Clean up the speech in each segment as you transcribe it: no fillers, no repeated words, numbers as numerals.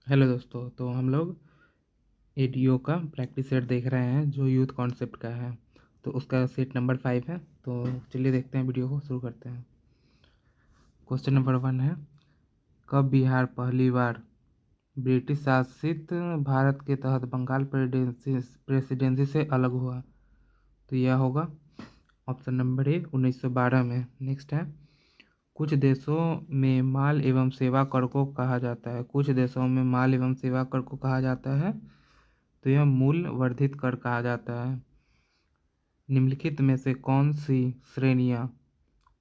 Hello दोस्तों, तो हम लोग एडीओ का प्रैक्टिस सेट देख रहे हैं जो यूथ कॉन्सेप्ट का है। तो उसका सेट नंबर 5 है। तो चलिए देखते हैं, वीडियो को शुरू करते हैं। क्वेश्चन नंबर 1 है, कब बिहार पहली बार ब्रिटिश शासित भारत के तहत बंगाल प्रेसिडेंसी से अलग हुआ? तो यह होगा ऑप्शन नंबर ए 1912 में। नेक्स्ट है, कुछ देशों में माल एवं सेवा कर को कहा जाता है। कुछ देशों में माल एवं सेवा कर को कहा जाता है, तो यह मूल्य वर्धित कर कहा जाता है। निम्नलिखित में से कौन सी श्रेणियां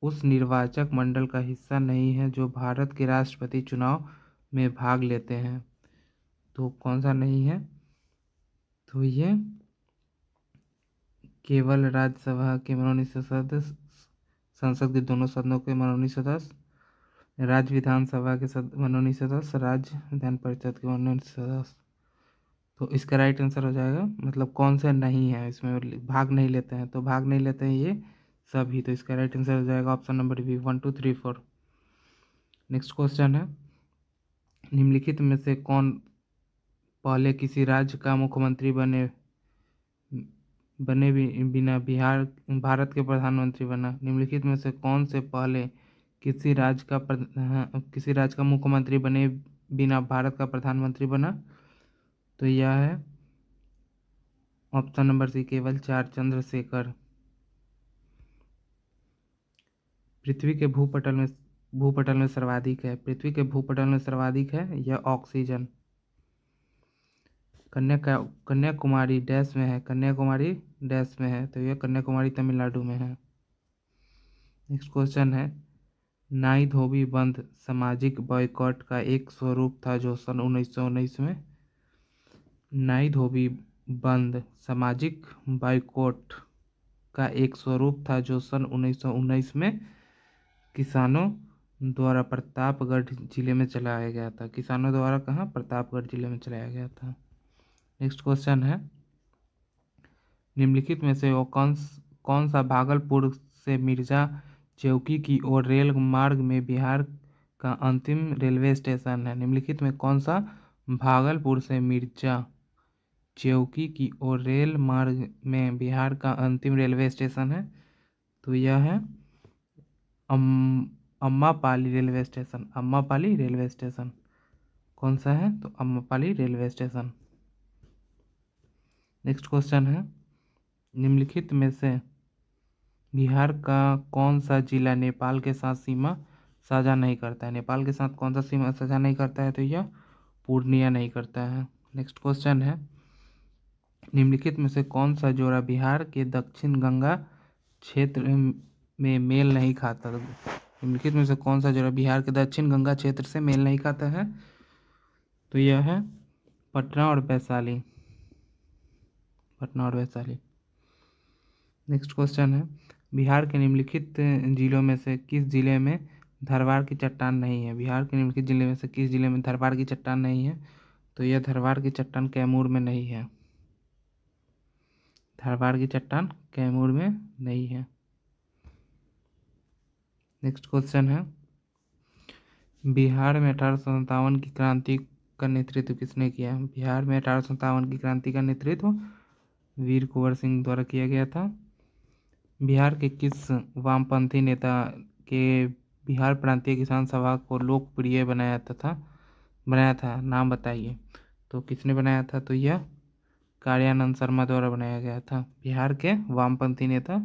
उस निर्वाचक मंडल का हिस्सा नहीं है जो भारत के राष्ट्रपति चुनाव में भाग लेते हैं? तो कौन सा नहीं है? तो ये केवल राज्यसभा के मनोनीत सदस्य, संसद के दोनों सदनों के मनोनीत सदस्य, राज्य विधानसभा के मनोनीत सदस्य, राज्य विधान परिषद के मनोनीत सदस्य। तो इसका राइट आंसर हो जाएगा, मतलब कौन से नहीं है इसमें भाग नहीं लेते हैं, तो भाग नहीं लेते हैं ये सभी। तो इसका राइट आंसर हो जाएगा option number B 1 2 3 4। Next question है, निम्नलिखित में से कौन पहले किसी राज्य का मुख्यमंत्री बने बिना बिहार भारत के प्रधानमंत्री बना? निम्नलिखित में से कौन से पहले किसी राज्य का मुख्यमंत्री बने बिना भारत का प्रधानमंत्री बना? तो यह है ऑप्शन नंबर सी, केवल चार चंद्रशेखर। पृथ्वी के भूपटल में सर्वाधिक है, पृथ्वी के भूपटल में सर्वाधिक है यह ऑक्सीजन। कन्याकुमारी डैश में है, कन्याकुमारी डैश में है, तो यह कन्याकुमारी तमिलनाडु में है। नेक्स्ट क्वेश्चन है, नाई धोबी बंद सामाजिक बॉयकॉट का एक स्वरूप था जो सन 1919 में। नाई धोबी बंद सामाजिक बॉयकॉट का एक स्वरूप था जो सन 1919 में किसानों द्वारा प्रतापगढ़ जिले में चलाया गया था। किसानों द्वारा कहाँ? प्रतापगढ़ जिले में चलाया गया था। नेक्स्ट क्वेश्चन है, निम्नलिखित में से वो कौन सा भागलपुर से मिर्जा चौकी की ओर रेल मार्ग में बिहार का अंतिम रेलवे स्टेशन है? निम्नलिखित में कौन सा भागलपुर से मिर्जा चौकी की ओर रेल मार्ग में बिहार का अंतिम रेलवे स्टेशन है? तो यह है अम्मापाली रेलवे स्टेशन। अम्मापाली रेलवे स्टेशन कौन सा है? तो अम्मापाली रेलवे स्टेशन। नेक्स्ट क्वेश्चन है, निम्नलिखित में से बिहार का कौन सा जिला नेपाल के साथ सीमा साझा नहीं करता है? नेपाल के साथ कौन सा सीमा साझा नहीं करता है? तो यह पूर्णिया नहीं करता है। नेक्स्ट क्वेश्चन है, निम्नलिखित में से कौन सा जोड़ा बिहार के दक्षिण गंगा क्षेत्र में मेल नहीं खाता? निम्नलिखित में से कौन सा जोड़ा बिहार के दक्षिण गंगा क्षेत्र से मेल नहीं खाता है? तो यह है पटना और वैशाली। पटना और वैशाली। नेक्स्ट क्वेश्चन है, बिहार के निम्नलिखित जिलों में से किस जिले में धरवार की चट्टान नहीं है? बिहार के निम्नलिखित जिले में से किस जिले में धरवार की चट्टान नहीं है? तो यह धरवार की चट्टान कैमूर में नहीं है। धरवार की चट्टान कैमूर में नहीं है। नेक्स्ट क्वेश्चन है, बिहार में 1857 की क्रांति का नेतृत्व किसने किया? बिहार में 1857 की क्रांति का नेतृत्व वीर कुंवर सिंह द्वारा किया गया था। बिहार के किस वामपंथी नेता के बिहार प्रांतीय किसान सभा को लोकप्रिय बनाया था? नाम बताइए। तो किसने बनाया था? तो यह कार्यानंद शर्मा द्वारा बनाया गया था। बिहार के वामपंथी नेता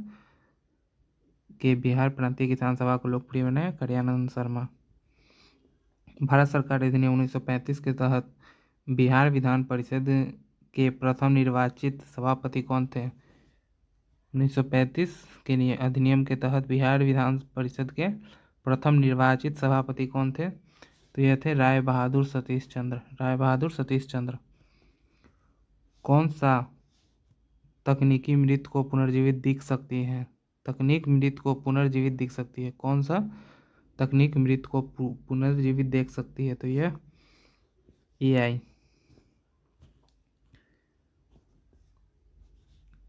के बिहार प्रांतीय किसान सभा को लोकप्रिय बनाया कार्यानंद शर्मा। भारत सरकार अधिनियम 1935 के तहत बिहार विधान परिषद के प्रथम निर्वाचित सभापति कौन थे? 1935 के अधिनियम के तहत बिहार विधान परिषद के प्रथम निर्वाचित सभापति कौन थे? तो यह थे राय बहादुर सतीश चंद्र। राय बहादुर सतीश चंद्र। कौन सा तकनीकी मृत को पुनर्जीवित दिख सकती है? तकनीक मृत को पुनर्जीवित दिख सकती है। कौन सा तकनीक मृत को पुनर्जीवित देख सकती है? तो यह AI।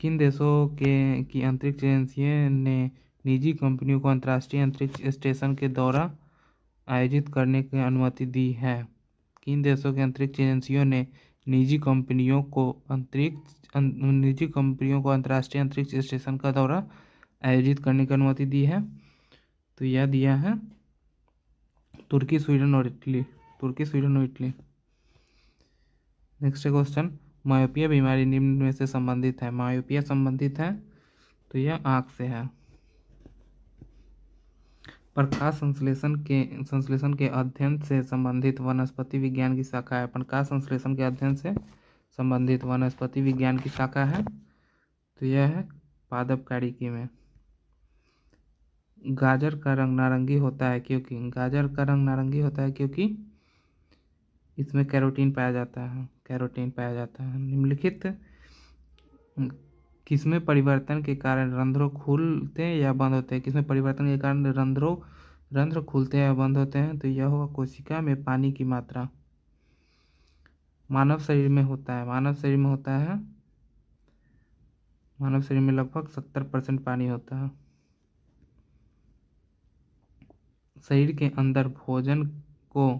किन देशों की अंतरिक्ष एजेंसियों ने निजी कंपनियों को अंतर्राष्ट्रीय अंतरिक्ष स्टेशन के दौरा आयोजित करने की अनुमति दी है? किन देशों के अंतरिक्ष एजेंसियों ने निजी कंपनियों को अंतर्राष्ट्रीय अंतरिक्ष स्टेशन का दौरा आयोजित करने की अनुमति दी है? तो यह दिया है तुर्की, स्वीडन और इटली। तुर्की, स्वीडन और इटली। नेक्स्ट क्वेश्चन, मायोपिया बीमारी निम्न में से संबंधित है? मायोपिया संबंधित है तो यह आँख से है। प्रकाश संश्लेषण के अध्ययन से संबंधित वनस्पति विज्ञान की शाखा है? प्रकाश संश्लेषण के अध्ययन से संबंधित वनस्पति विज्ञान की शाखा है तो यह है पादपकारिकी में। गाजर का रंग नारंगी होता है क्योंकि इसमें कैरोटीन पाया जाता है। निम्नलिखित किसमें परिवर्तन के कारण रंध्रों खुलते हैं या बंद होते हैं? किसमें परिवर्तन के कारण रंध्र खुलते हैं या बंद होते हैं? तो यह होगा कोशिका में पानी की मात्रा। मानव शरीर में लगभग 70% पानी होता है। शरीर के अंदर भोजन को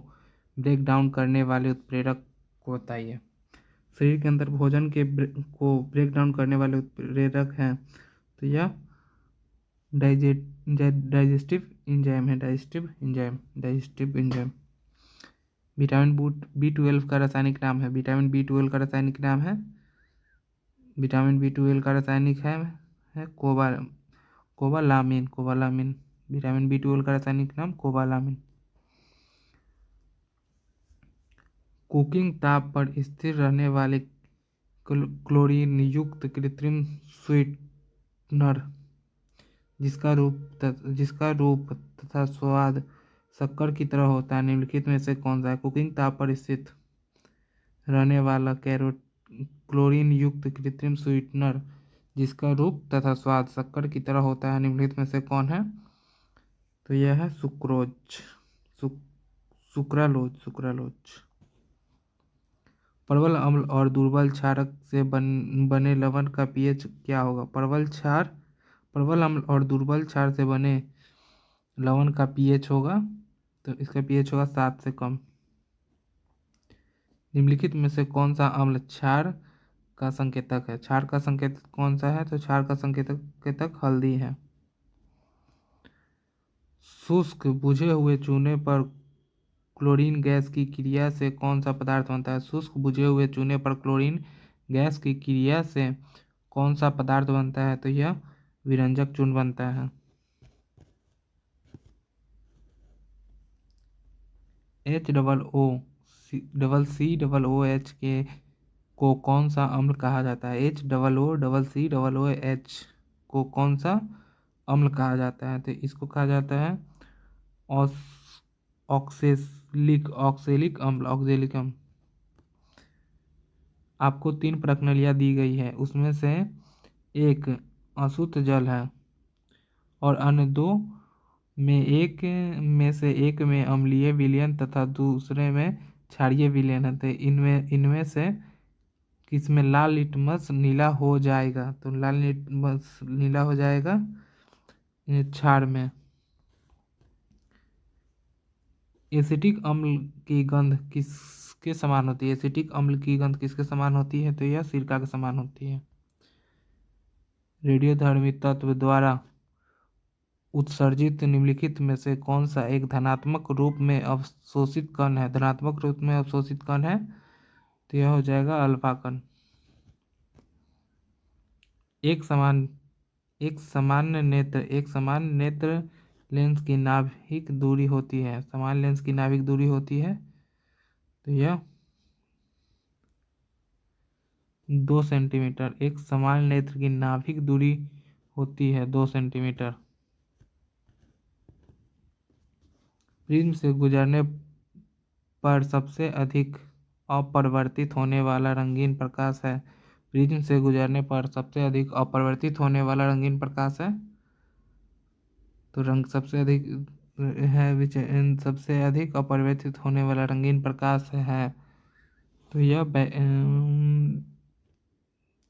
ब्रेक डाउन करने वाले उत्प्रेरक को बताइए। शरीर के अंदर भोजन को ब्रेक डाउन करने वाले उत्प्रेरक हैं तो यह डाइजेस्टिव एंजाइम है। विटामिन B12 का रासायनिक नाम है? विटामिन B12 का रासायनिक है कोबालामिन। विटामिन B12 का रासायनिक नाम कोबालामिन। कुकिंग ताप पर स्थिर रहने वाले क्लोरीन युक्त कृत्रिम स्वीटनर जिसका रूप तथा स्वाद शक्कर की तरह होता है, निम्नलिखित में से कौन सा है? कुकिंग ताप पर स्थित रहने वाला क्लोरीन युक्त कृत्रिम स्वीटनर जिसका रूप तथा स्वाद शक्कर की तरह होता है, निम्नलिखित में से कौन है? तो यह है सुक्रालोज। परवल अम्ल और दुर्बल क्षारक से बने लवण का पीएच क्या होगा? परवल अम्ल और दुर्बल क्षार से बने लवण का पीएच होगा तो इसका पीएच होगा 7 से कम। निम्नलिखित में से कौन सा अम्ल क्षार का संकेतक है? क्षार का संकेतक कौन सा है? तो क्षार का संकेतक हल्दी है। शुष्क बुझे हुए चूने पर क्लोरीन गैस की क्रिया से कौन सा पदार्थ बनता है? शुष्क बुझे हुए चूने पर क्लोरीन गैस की क्रिया से कौन सा पदार्थ बनता है? तो यह विरंजक चूर्ण बनता है। HCCOH को कौन सा अम्ल कहा जाता है? HCCOH को कौन सा अम्ल कहा जाता है? तो इसको कहा जाता है ऑक्सैलिक अम्ल। आपको 3 प्रणालियाँ दी गई है, उसमें से एक अशुद्ध जल है और अन्य 2 में एक में अम्लीय विलयन तथा दूसरे में क्षारीय विलयन है। तो इनमें से किसमें लाल लिटमस नीला हो जाएगा? तो लाल लिटमस नीला हो जाएगा क्षार में। एसिटिक अम्ल की गंध किसके समान होती है? एसिटिक अम्ल की गंध किसके समान होती है? तो यह सिरका के समान होती है। रेडियोधर्मी तत्व द्वारा उत्सर्जित निम्नलिखित में से कौन सा एक धनात्मक रूप में अवशोषित कण है? तो यह हो जाएगा अल्फा कण। एक सामान्य नेत्र लेंस की नाभिक दूरी होती है। समान लेंस की नाभिक दूरी होती है तो यह 2 सेंटीमीटर। एक समान नेत्र की नाभिक दूरी होती है 2 सेंटीमीटर। प्रिज्म से गुजरने पर सबसे अधिक अपरिवर्तित होने वाला रंगीन प्रकाश है? प्रिज्म से गुजरने पर सबसे अधिक अपरिवर्तित होने वाला रंगीन प्रकाश है तो सबसे अधिक अपरिवर्तित होने वाला रंगीन प्रकाश है तो यह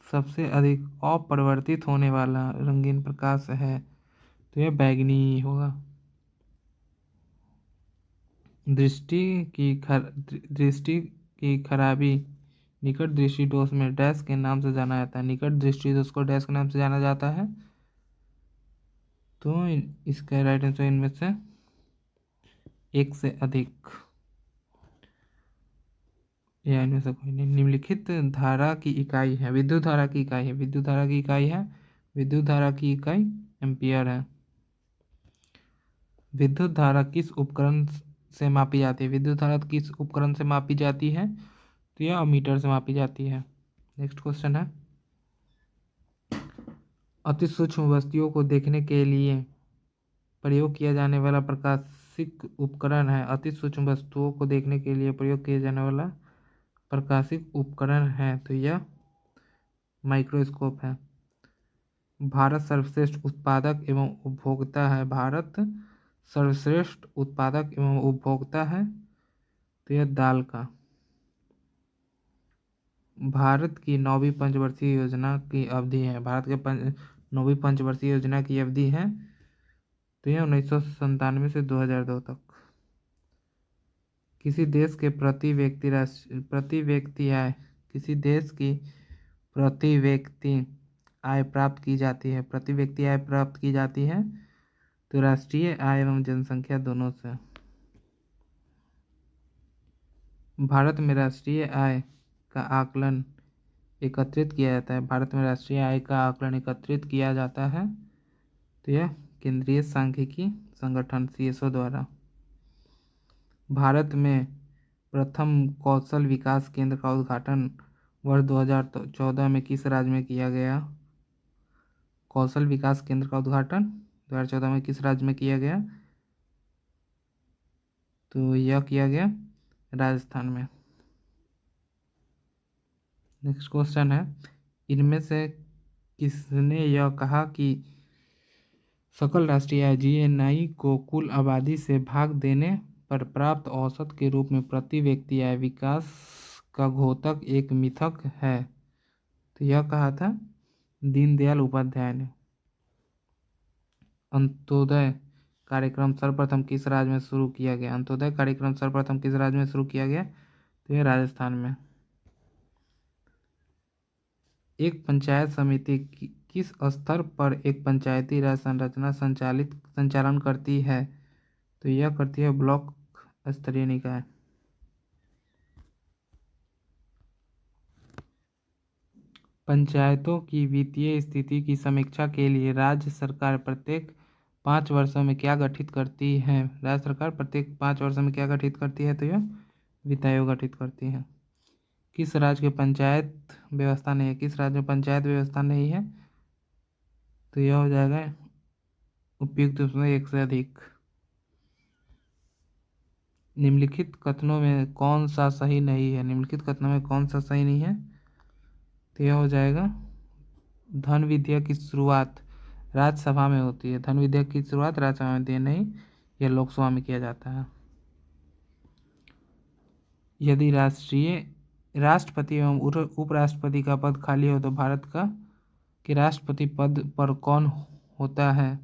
सबसे अधिक अपरिवर्तित होने वाला रंगीन प्रकाश है तो यह बैगनी होगा। दृष्टि की खराबी निकट दृष्टि दोष में डैश के नाम से जाना जाता है। निकट दृष्टि दोष को डैश के नाम से जाना जाता है। तो इसका राइट आंसर इनमें से एक से अधिक, या इनमें से कोई नहीं। निम्नलिखित धारा की इकाई है, विद्युत धारा की इकाई है, विद्युत धारा की इकाई है, विद्युत धारा की इकाई एम्पियर है। विद्युत धारा किस उपकरण से मापी जाती है? विद्युत धारा किस उपकरण से मापी जाती है? तो यह मीटर से मापी जाती है। नेक्स्ट क्वेश्चन है, अति सूक्ष्म वस्तुओं को देखने के लिए प्रयोग किया जाने वाला प्रकाशिक उपकरण है। अति सूक्ष्म वस्तुओं को देखने के लिए प्रयोग किया जाने वाला प्रकाशिक उपकरण है, तो यह माइक्रोस्कोप है। भारत सर्वश्रेष्ठ उत्पादक एवं उपभोक्ता है। भारत सर्वश्रेष्ठ उत्पादक एवं उपभोक्ता है, तो यह दाल का। भारत की 9वीं पंचवर्षीय योजना की अवधि है। भारत के 9वीं पंचवर्षीय योजना की अवधि है, तो यह 1997 से 2002 तक। किसी देश के प्रति व्यक्ति आय, किसी देश की प्रति व्यक्ति आय प्राप्त की जाती है, प्रति व्यक्ति आय प्राप्त की जाती है, तो राष्ट्रीय आय एवं जनसंख्या दोनों से। भारत में राष्ट्रीय आय का आकलन एकत्रित किया जाता है। भारत में राष्ट्रीय आय का आकलन एकत्रित किया जाता है, तो यह केंद्रीय सांख्यिकी संगठन CSO द्वारा। भारत में प्रथम कौशल विकास केंद्र का उद्घाटन वर्ष 2014 में किस राज्य में किया गया? कौशल विकास केंद्र का उद्घाटन 2014 में किस राज्य में किया गया? तो यह किया गया राजस्थान में। नेक्स्ट क्वेश्चन है, इनमें से किसने यह कहा कि सकल राष्ट्रीय आय GNI को कुल आबादी से भाग देने पर प्राप्त औसत के रूप में प्रति व्यक्ति आय विकास का घोतक एक मिथक है? तो यह कहा था दीनदयाल उपाध्याय ने। अंत्योदय कार्यक्रम सर्वप्रथम किस राज्य में शुरू किया गया? अंत्योदय कार्यक्रम सर्वप्रथम किस राज्य में शुरू किया गया? तो यह राजस्थान में। एक पंचायत समिति किस स्तर पर एक पंचायती राज संरचना संचालन करती है? तो यह करती है ब्लॉक स्तरीय निकाय। पंचायतों की वित्तीय स्थिति की समीक्षा के लिए राज्य सरकार प्रत्येक 5 वर्षों में क्या गठित करती है? राज्य सरकार प्रत्येक 5 वर्षों में क्या गठित करती है? तो यह वित्त आयोग गठित करती है। किस राज्य के पंचायत व्यवस्था नहीं है? किस राज्य में पंचायत व्यवस्था नहीं है? तो यह हो जाएगा उपयुक्त उसमें एक से अधिक। निम्नलिखित कथनों में कौन सा सही नहीं है? निम्नलिखित कथनों में कौन सा सही नहीं है? तो यह हो जाएगा धन विधेयक की शुरुआत राज्यसभा में होती है। धन विधेयक की शुरुआत राज्यसभा में होती है, नहीं यह लोकसभा में किया जाता है। यदि राष्ट्रपति एवं उपराष्ट्रपति का पद खाली हो तो भारत का कि राष्ट्रपति पद पर कौन होता है?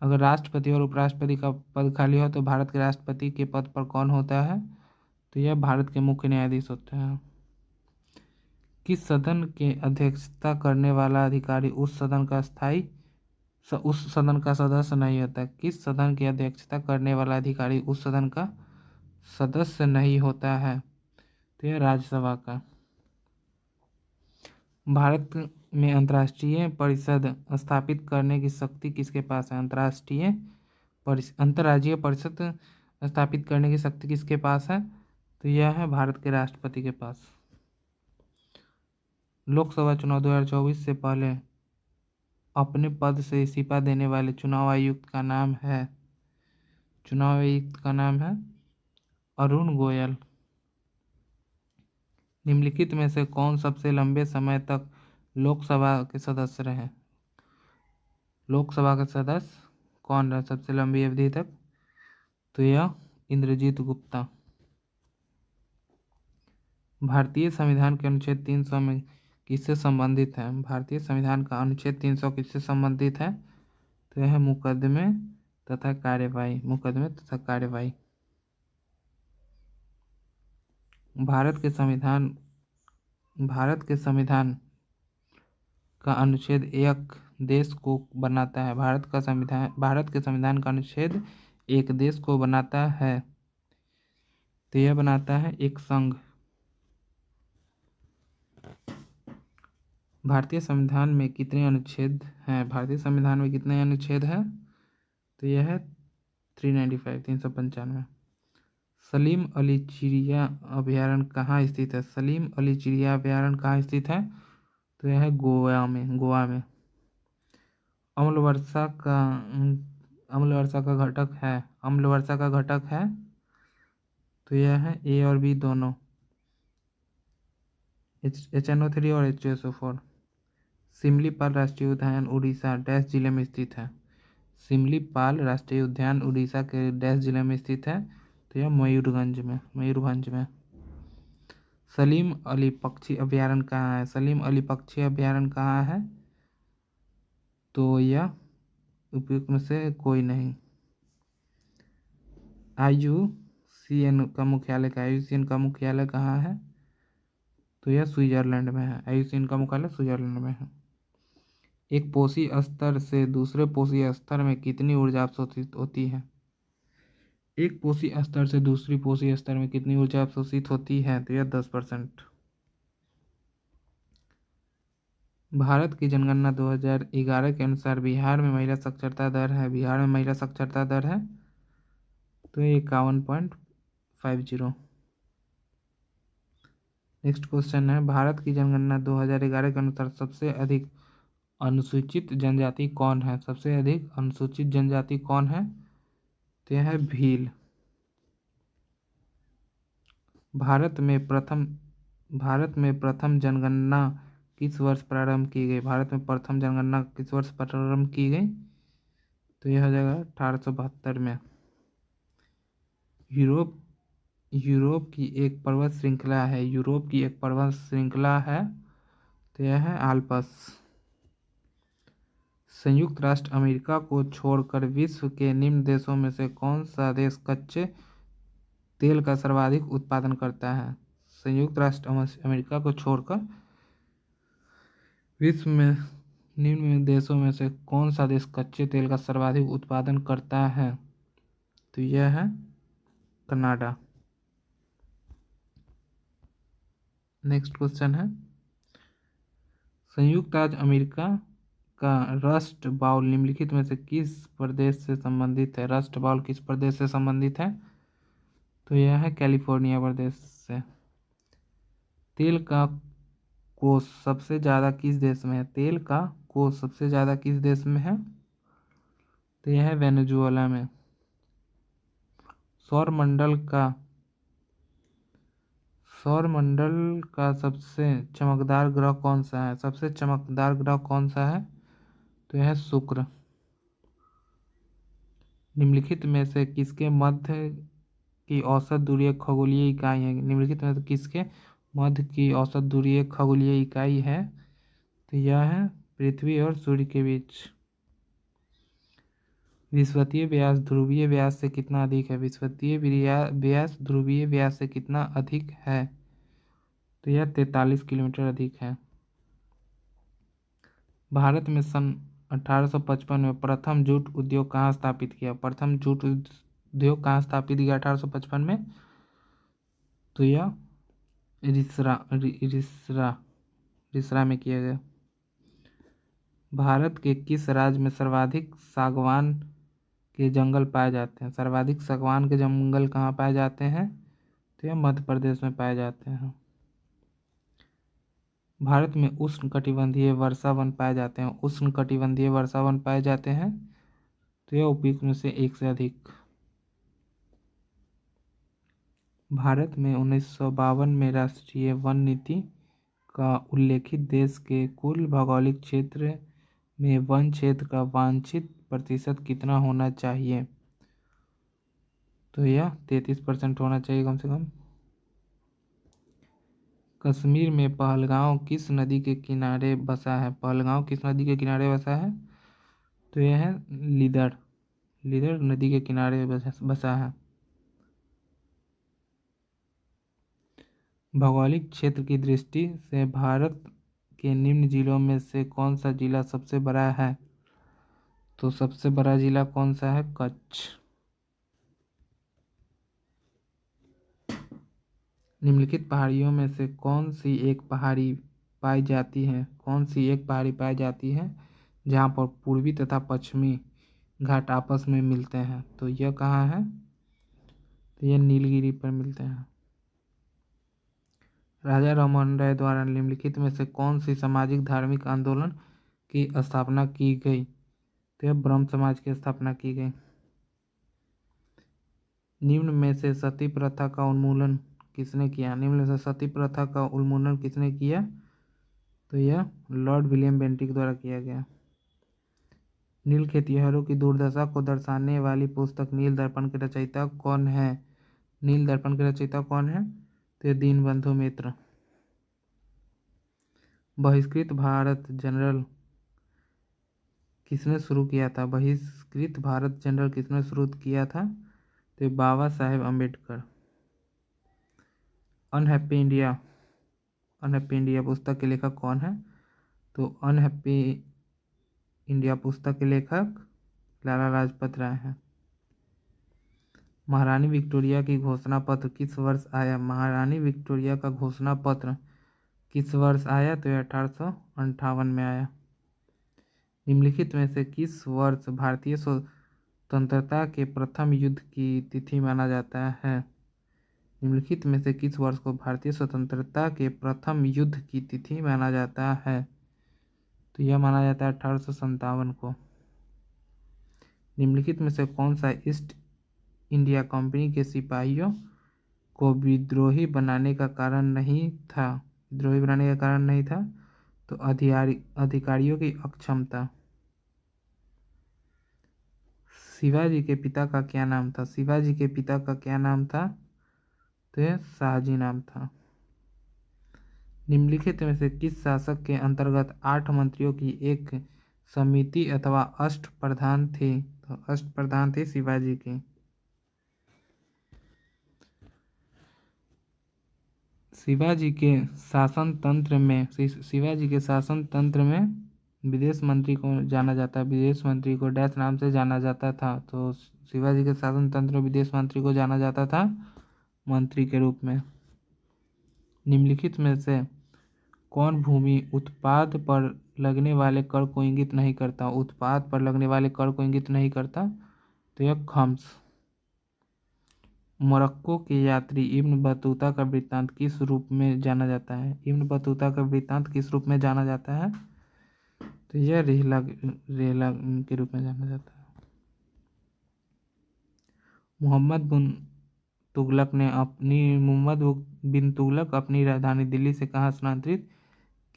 अगर राष्ट्रपति और उपराष्ट्रपति का पद खाली हो तो भारत के राष्ट्रपति के पद पर कौन होता है? तो यह भारत के मुख्य न्यायाधीश होते हैं। किस सदन के अध्यक्षता करने वाला अधिकारी उस सदन का सदस्य नहीं होता? किस सदन की अध्यक्षता करने वाला अधिकारी उस सदन का सदस्य नहीं होता है? तो यह राज्यसभा का। भारत में अंतर्राष्ट्रीय परिषद स्थापित करने की शक्ति किसके पास है? अंतर्राज्यीय परिषद स्थापित करने की शक्ति किसके पास है? तो यह है भारत के राष्ट्रपति के पास। लोकसभा चुनाव 2024 से पहले अपने पद से इस्तीफा देने वाले चुनाव आयुक्त का नाम है? चुनाव आयुक्त का नाम है अरुण गोयल। निम्नलिखित में से कौन सबसे लंबे समय तक लोकसभा के सदस्य रहे? लोकसभा के सदस्य कौन रहे सबसे लंबी अवधि तक? तो यह इंद्रजीत गुप्ता। भारतीय संविधान के अनुच्छेद 300 में किससे संबंधित है? भारतीय संविधान का अनुच्छेद 300 किससे संबंधित है? तो यह मुकदमे तथा कार्यवाही। मुकदमे तथा कार्यवाही। भारत के संविधान का अनुच्छेद एक देश को बनाता है। भारत के संविधान का अनुच्छेद एक देश को बनाता है, तो यह बनाता है एक संघ। भारतीय संविधान में कितने अनुच्छेद हैं? भारतीय संविधान में कितने अनुच्छेद हैं? तो यह है 395। सलीम अली चिड़िया अभयारण्य कहाँ स्थित है? सलीम अली चिड़िया अभयारण्य कहाँ स्थित है? तो यह है गोवा में। अम्ल वर्षा का घटक है, तो यह है ए और बी दोनों, HNO3 और H2SO4। सिमलीपाल राष्ट्रीय उद्यान उड़ीसा डैश जिले में स्थित है? सिमलीपाल राष्ट्रीय उद्यान उड़ीसा के डैश जिले में स्थित है? तो यह मयूरभंज में। सलीम अली पक्षी अभयारण्य कहाँ है? सलीम अली पक्षी अभयारण्य कहाँ है? तो यह उपयुक्त में से कोई नहीं। IUCN का मुख्यालय कहाँ है? तो यह स्विट्जरलैंड में है। IUCN का मुख्यालय स्विट्जरलैंड में है। एक पोषी स्तर से दूसरे पोषी स्तर में कितनी ऊर्जा अवशोषित होती है? एक पोषी स्तर से दूसरी पोषी स्तर में कितनी ऊर्जा अवशोषित होती है? तो यह 10%। भारत की जनगणना 2011 के अनुसार बिहार में महिला साक्षरता दर है तो 51.50। नेक्स्ट क्वेश्चन है, भारत की जनगणना 2011 के अनुसार सबसे अधिक अनुसूचित जनजाति कौन है? सबसे अधिक अनुसूचित जनजाति कौन है? तो यह है भील। भारत में प्रथम जनगणना किस वर्ष प्रारंभ की गई? भारत में प्रथम जनगणना किस वर्ष प्रारंभ की गई? तो यह हो जाएगा 1872 में। यूरोप की एक पर्वत श्रृंखला है, तो यह है आल्प्स। संयुक्त राष्ट्र अमेरिका को छोड़कर विश्व के निम्न देशों में से कौन सा देश कच्चे तेल का सर्वाधिक उत्पादन करता है? संयुक्त राष्ट्र अमेरिका को छोड़कर विश्व में निम्न देशों में से कौन सा देश कच्चे तेल का सर्वाधिक उत्पादन करता है? तो यह है कनाडा। नेक्स्ट क्वेश्चन है, संयुक्त राज्य अमेरिका का रस्ट बाउल निम्नलिखित में से किस प्रदेश से संबंधित है? रस्ट बाउल किस प्रदेश से संबंधित है? तो यह है कैलिफोर्निया प्रदेश से। तेल का कोष सबसे ज़्यादा किस देश में है? तेल का कोष सबसे ज़्यादा किस देश में है? तो यह है वेनेजुएला में। सौरमंडल का सबसे चमकदार ग्रह कौन सा है? सबसे चमकदार ग्रह कौन सा है? तो यह है शुक्र। निम्नलिखित में से किसके मध्य की औसत दूरी एक खगोलीय इकाई है? निम्नलिखित में से किसके मध्य की औसत दूरी एक खगोलीय इकाई है? तो यह है पृथ्वी और सूर्य के बीच। विषुवतीय व्यास ध्रुवीय व्यास से कितना अधिक है? विषुवतीय व्यास ध्रुवीय व्यास से कितना अधिक है? तो यह 43 किलोमीटर अधिक है। भारत में सन 1855 में प्रथम जूट उद्योग कहाँ स्थापित किया? प्रथम जूट उद्योग कहाँ स्थापित किया 1855 में? तो यह रिसरा में किया गया। भारत के किस राज्य में सर्वाधिक सागवान के जंगल पाए जाते हैं? सर्वाधिक सागवान के जंगल कहाँ पाए जाते हैं? तो यह मध्य प्रदेश में पाए जाते हैं। भारत में उष्णकटिबंधीय वर्षावन पाए जाते हैं। तो यह उपयुक्त में से एक से अधिक। भारत में 1952 में राष्ट्रीय वन नीति का उल्लेखित देश के कुल भौगोलिक क्षेत्र में वन क्षेत्र का वांछित प्रतिशत कितना होना चाहिए? तो यह 33% होना चाहिए कम से कम। कश्मीर में पहलगांव किस नदी के किनारे बसा है? तो यह है लीदर नदी के किनारे बसा है। भौगोलिक क्षेत्र की दृष्टि से भारत के निम्न जिलों में से कौन सा जिला सबसे बड़ा है? तो सबसे बड़ा जिला कौन सा है? कच्छ। निम्नलिखित पहाड़ियों में से कौन सी एक पहाड़ी पाई जाती है? कौन सी एक पहाड़ी पाई जाती है जहाँ पर पूर्वी तथा पश्चिमी घाट आपस में मिलते हैं? तो यह कहाँ है? तो यह नीलगिरी पर मिलते हैं। राजा राममोहन राय द्वारा निम्नलिखित में से कौन सी सामाजिक धार्मिक आंदोलन की स्थापना की गई? तो यह ब्रह्म समाज की स्थापना की गई। निम्न में से सती प्रथा का उन्मूलन किसने किया? निम्न में से सती प्रथा का उन्मूलन किसने किया? तो यह लॉर्ड विलियम बेंटिक द्वारा किया गया। नील खेतिहरों की दुर्दशा को दर्शाने वाली पुस्तक नील दर्पण के रचयिता कौन है? नील दर्पण के रचयिता कौन है? तो दीनबंधु मित्र। बहिष्कृत भारत जनरल किसने शुरू किया था? बहिष्कृत भारत जनरल किसने शुरू किया था? तो बाबा साहेब अम्बेडकर। अनहैप्पी इंडिया पुस्तक के लेखक कौन है? तो अनहैप्पी इंडिया पुस्तक के लेखक लाला लाजपत राय हैं। महारानी विक्टोरिया की घोषणा पत्र किस वर्ष आया? महारानी विक्टोरिया का घोषणा पत्र किस वर्ष आया? तो 1858 में आया। निम्नलिखित में से किस वर्ष भारतीय स्वतंत्रता के प्रथम युद्ध की तिथि माना जाता है? निम्नलिखित में से किस वर्ष को भारतीय स्वतंत्रता के प्रथम युद्ध की तिथि माना जाता है? तो यह माना जाता है 1857 को। निम्नलिखित में से कौन सा ईस्ट इंडिया कंपनी के सिपाहियों को विद्रोही बनाने का कारण नहीं था? तो अधिकारियों की अक्षमता। शिवाजी के पिता का क्या नाम था? तो यह शाहजी नाम था। निम्नलिखित में से किस शासक के अंतर्गत 8 मंत्रियों की एक समिति अथवा अष्टप्रधान थे? तो अष्टप्रधान थे शिवाजी के। शिवाजी के शासन तंत्र में विदेश मंत्री को जाना जाता है। विदेश मंत्री को डैश नाम से जाना जाता था। तो शिवाजी के शासन तंत्र में विदेश मंत्री को जाना जाता था मंत्री के रूप में। निम्नलिखित में से कौन भूमि उत्पाद पर लगने वाले कर को इंगित नहीं करता? तो यह खम्स। मोरक्को के यात्री इब्न बतूता का वृत्तांत किस रूप में जाना जाता है? तो यह रेहला के रूप में जाना जाता है। मोहम्मद बिन तुगलक अपनी राजधानी दिल्ली से कहाँ स्थानांतरित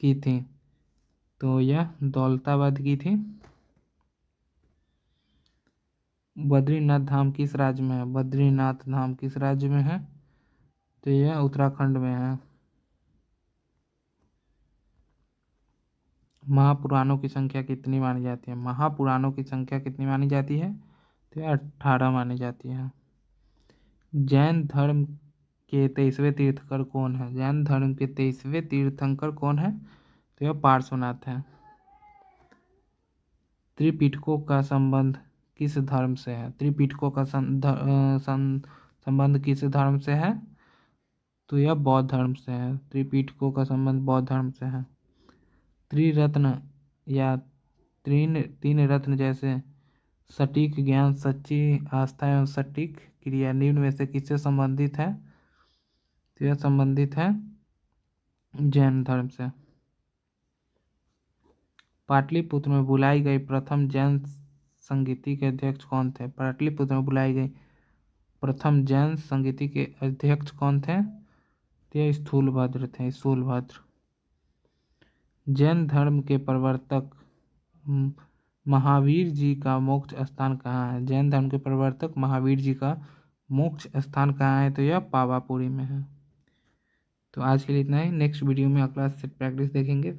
की थी? तो यह दौलताबाद की थी। बद्रीनाथ धाम किस राज्य में है? तो यह उत्तराखंड में है। महापुराणों की संख्या कितनी मानी जाती है? तो यह 18 मानी जाती है। जैन धर्म के 23वें तीर्थंकर कौन है? तो यह पार्श्वनाथ है। त्रिपिटकों का संबंध किस धर्म से है? संबंध किस धर्म से है? तो यह बौद्ध धर्म से है। त्रिपिटकों का संबंध बौद्ध धर्म से है। त्रिरत्न या तीन रत्न जैसे सटीक ज्ञान, सच्ची आस्था एवं सटीक क्रिया निम्न में से किससे संबंधित है? तो यह संबंधित है जैन धर्म से। पाटलिपुत्र में बुलाई गई प्रथम जैन संगीति के अध्यक्ष कौन थे? तो यह स्थूलभद्र थे। जैन धर्म के प्रवर्तक महावीर जी का मोक्ष स्थान कहाँ है? तो यह पावापुरी में है। तो आज के लिए इतना ही। नेक्स्ट वीडियो में अगला सेट प्रैक्टिस देखेंगे।